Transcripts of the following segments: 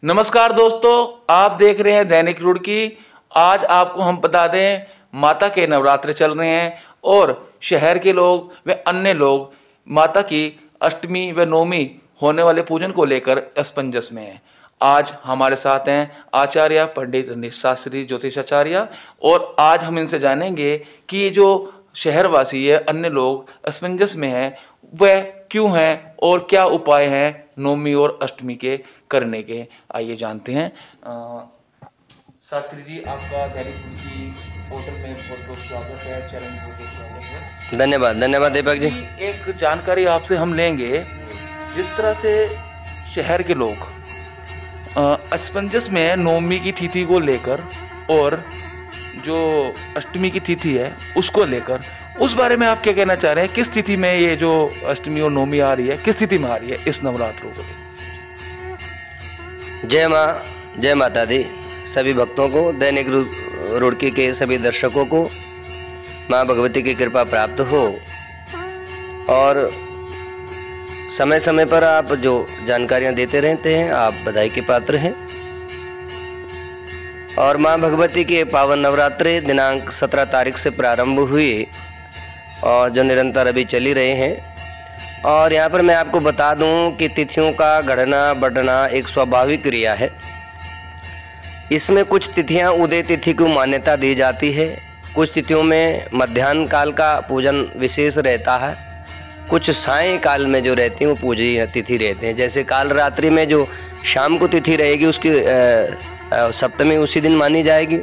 नमस्कार दोस्तों, आप देख रहे हैं दैनिक रुड़की। आज आपको हम बता दें, माता के नवरात्र चल रहे हैं और शहर के लोग व अन्य लोग माता की अष्टमी व नवमी होने वाले पूजन को लेकर असमंजस में हैं। आज हमारे साथ हैं आचार्य पंडित रणजीत शास्त्री ज्योतिषाचार्य, और आज हम इनसे जानेंगे कि ये जो शहरवासी है, अन्य लोग असमंजस में हैं, वह क्यों हैं और क्या उपाय हैं नवमी और अष्टमी के करने के। आइए जानते हैं। शास्त्री जी, आपका दैनिक रुड़की पोर्टल में बहुत बहुत स्वागत है, चैनल में बहुत बहुत स्वागत है। धन्यवाद दीपक जी। एक जानकारी आपसे हम लेंगे, जिस तरह से शहर के लोग असमंजस में है नवमी की तिथि को लेकर और जो अष्टमी की तिथि है उसको लेकर, उस बारे में आप क्या कहना चाह रहे हैं? किस तिथि में ये जो अष्टमी और नवमी आ रही है, किस तिथि में आ रही है इस नवरात्रों को? जय माँ, जय माता दी। सभी भक्तों को, दैनिक रुड़की के सभी दर्शकों को माँ भगवती की कृपा प्राप्त हो और समय समय पर आप जो जानकारियाँ देते रहते हैं, आप बधाई के पात्र हैं। और माँ भगवती के पावन नवरात्रे दिनांक 17 तारीख से प्रारंभ हुए और जो निरंतर अभी चली रहे हैं। और यहाँ पर मैं आपको बता दूं कि तिथियों का घटना बढ़ना एक स्वाभाविक क्रिया है। इसमें कुछ तिथियाँ उदय तिथि को मान्यता दी जाती है, कुछ तिथियों में मध्याह्न काल का पूजन विशेष रहता है, कुछ सायं काल में जो रहती हैं वो पूजनीय तिथि रहते हैं। जैसे काल रात्रि में जो शाम को तिथि रहेगी उसकी सप्तमी उसी दिन मानी जाएगी।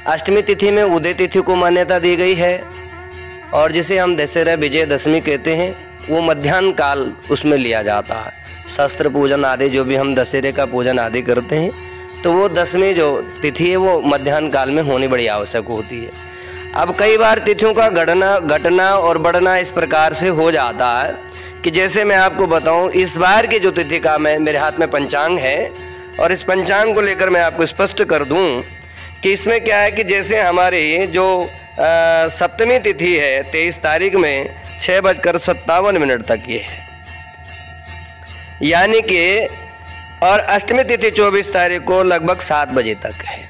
अष्टमी तिथि में उदय तिथि को मान्यता दी गई है और जिसे हम दशहरा विजयदशमी कहते हैं वो मध्याह्न काल उसमें लिया जाता है। शस्त्र पूजन आदि जो भी हम दशहरे का पूजन आदि करते हैं तो वो दसवीं जो तिथि है वो मध्याह्न काल में होनी बड़ी आवश्यक होती है। अब कई बार तिथियों का घटना और बढ़ना इस प्रकार से हो जाता है कि जैसे मैं आपको बताऊं, इस बार की जो तिथि का मेरे हाथ में पंचांग है और इस पंचांग को लेकर मैं आपको स्पष्ट कर दूं कि इसमें क्या है कि जैसे हमारे जो सप्तमी तिथि है 23 तारीख में 6:57 तक ये है, यानी कि, और अष्टमी तिथि 24 तारीख को लगभग 7 बजे तक है,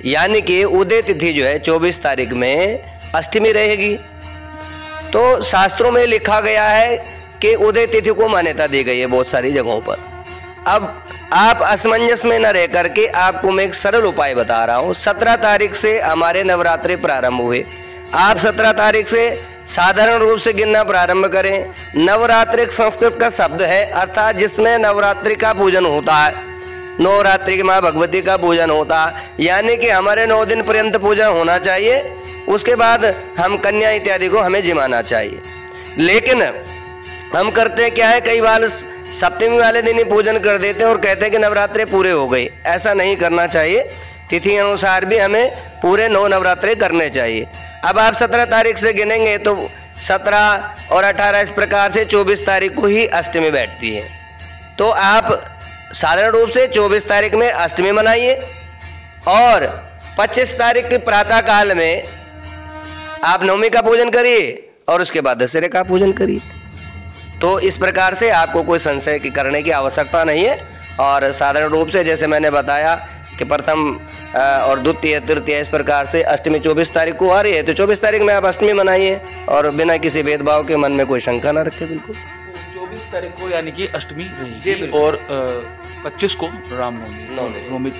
यानी कि उदय तिथि जो है 24 तारीख में अष्टमी रहेगी। तो शास्त्रों में लिखा गया है कि उदय तिथि को मान्यता दी गई है बहुत सारी जगहों पर। अब आप असमंजस में न रह करके आपको मैं एक सरल उपाय बता रहा हूँ। 17 तारीख से हमारे नवरात्रि प्रारंभ हुए। आप 17 तारीख से साधारण रूप से गिनना प्रारंभ करें। नवरात्रि एक संस्कृत का शब्द है, अर्थात जिसमें नवरात्रि का पूजन होता है, नवरात्रि की माँ भगवती का पूजन होता है, यानी कि हमारे 9 दिन पर्यंत पूजन होना चाहिए। उसके बाद हम कन्या इत्यादि को हमें जिमाना चाहिए। लेकिन हम करते क्या है, कई बार सप्तमी वाले दिन ही पूजन कर देते हैं और कहते हैं कि नवरात्रे पूरे हो गई। ऐसा नहीं करना चाहिए। तिथि अनुसार भी हमें पूरे 9 नवरात्रे करने चाहिए। अब आप 17 तारीख से गिनेंगे तो 17 और 18 इस प्रकार से 24 तारीख को ही अष्टमी बैठती है। तो आप साधारण रूप से 24 तारीख में अष्टमी मनाइए और 25 तारीख के प्रातः काल में आप नवमी का पूजन करिए और उसके बाद दशहरे का पूजन करिए। तो इस प्रकार से आपको कोई संशय करने की आवश्यकता नहीं है। और साधारण रूप से जैसे मैंने बताया कि प्रथम और द्वितीय तृतीय इस प्रकार से अष्टमी 24 तारीख को आ रही है, तो 24 तारीख में आप अष्टमी मनाइए और बिना किसी भेदभाव के, मन में कोई शंका ना रखे। बिल्कुल 24 तारीख को यानी कि अष्टमी रहेगी और 25 को रामनवमी।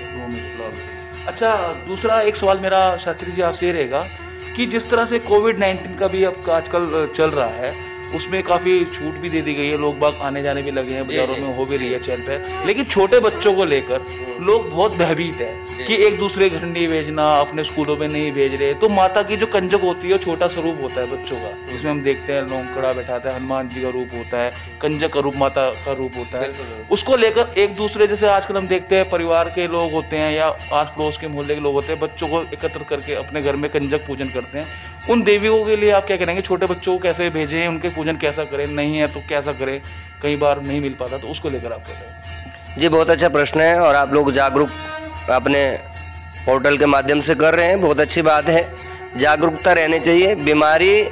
अच्छा, दूसरा एक सवाल मेरा शास्त्री जी आपसे रहेगा कि जिस तरह से कोविड-19 का भी अब आजकल चल रहा है, उसमें काफ़ी छूट भी दे दी गई है, लोग बाग आने जाने भी लगे हैं, बाजारों में हो भी रही है चहल पहल, लेकिन छोटे बच्चों को लेकर लोग बहुत भयभीत है कि एक दूसरे घर नहीं भेजना, अपने स्कूलों में नहीं भेज रहे। तो माता की जो कंजक होती है, छोटा स्वरूप होता है बच्चों का, जिसमें हम देखते हैं लोंकड़ा बैठाता है, हनुमान जी का रूप होता है, कंजक का रूप माता का रूप होता है। उसको लेकर एक दूसरे, जैसे आजकल हम देखते हैं परिवार के लोग होते हैं या आस पड़ोस के मोहल्ले के लोग होते हैं, बच्चों को एकत्र करके अपने घर में कंजक पूजन करते हैं। उन देवियों के लिए आप क्या करेंगे? छोटे बच्चों को कैसे भेजें, उनके पूजन कैसा करें, नहीं है तो कैसा करें, कई बार नहीं मिल पाता, तो उसको लेकर आप क्या करें? जी, बहुत अच्छा प्रश्न है और आप लोग जागरूक अपने पोर्टल के माध्यम से कर रहे हैं, बहुत अच्छी बात है। जागरूकता रहनी चाहिए। बीमारी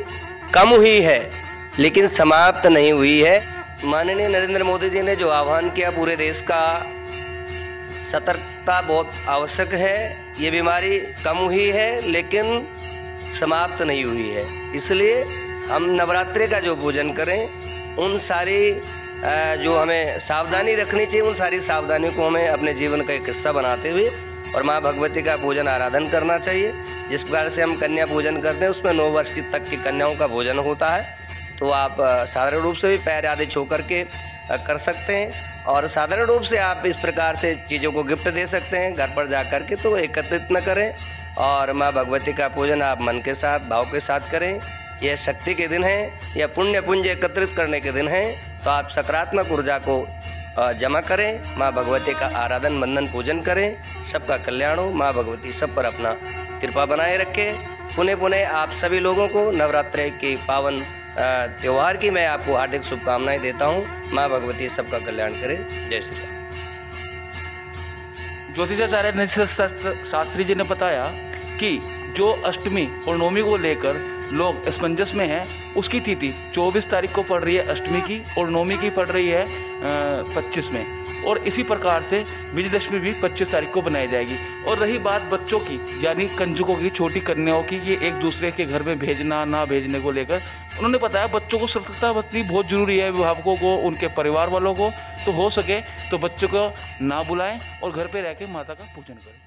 कम हुई है लेकिन समाप्त नहीं हुई है। माननीय नरेंद्र मोदी जी ने जो आह्वान किया पूरे देश का सतर्कता बहुत आवश्यक है। ये बीमारी कम हुई है लेकिन समाप्त नहीं हुई है, इसलिए हम नवरात्रि का जो पूजन करें उन सारी जो हमें सावधानी रखनी चाहिए, उन सारी सावधानियों को हमें अपने जीवन का एक हिस्सा बनाते हुए और माँ भगवती का पूजन आराधन करना चाहिए। जिस प्रकार से हम कन्या पूजन करते हैं उसमें 9 वर्ष तक की कन्याओं का भोजन होता है, तो आप साधारण रूप से भी पैर आदि छू करके कर सकते हैं। और साधारण रूप से आप इस प्रकार से चीज़ों को गिफ्ट दे सकते हैं घर पर जा कर के, तो एकत्रित न करें और माँ भगवती का पूजन आप मन के साथ भाव के साथ करें। यह शक्ति के दिन है, यह पुण्य पुंज एकत्रित करने के दिन है, तो आप सकारात्मक ऊर्जा को जमा करें, माँ भगवती का आराधन वंदन पूजन करें। सबका कल्याण हो, माँ भगवती सब पर अपना कृपा बनाए रखे। पुनः पुनः आप सभी लोगों को नवरात्रि के पावन त्यौहार की मैं आपको हार्दिक शुभकामनाएं देता हूँ। माँ भगवती सबका कल्याण करे। जय श्री राम। ज्योतिषाचार्य निशित शास्त्री जी ने बताया कि जो अष्टमी और नवमी को लेकर लोग असमंजस में हैं, उसकी तिथि 24 तारीख को पड़ रही है अष्टमी की और नवमी की पड़ रही है 25 में, और इसी प्रकार से विजयदशमी भी 25 तारीख को बनाई जाएगी। और रही बात बच्चों की यानी कंजकों की, छोटी कन्याओं की, ये एक दूसरे के घर में भेजना ना भेजने को लेकर उन्होंने बताया बच्चों को सतर्कता बरतनी बहुत जरूरी है, अभिभावकों को, उनके परिवार वालों को। तो हो सके तो बच्चों को ना बुलाएं और घर पे रह के माता का पूजन करें।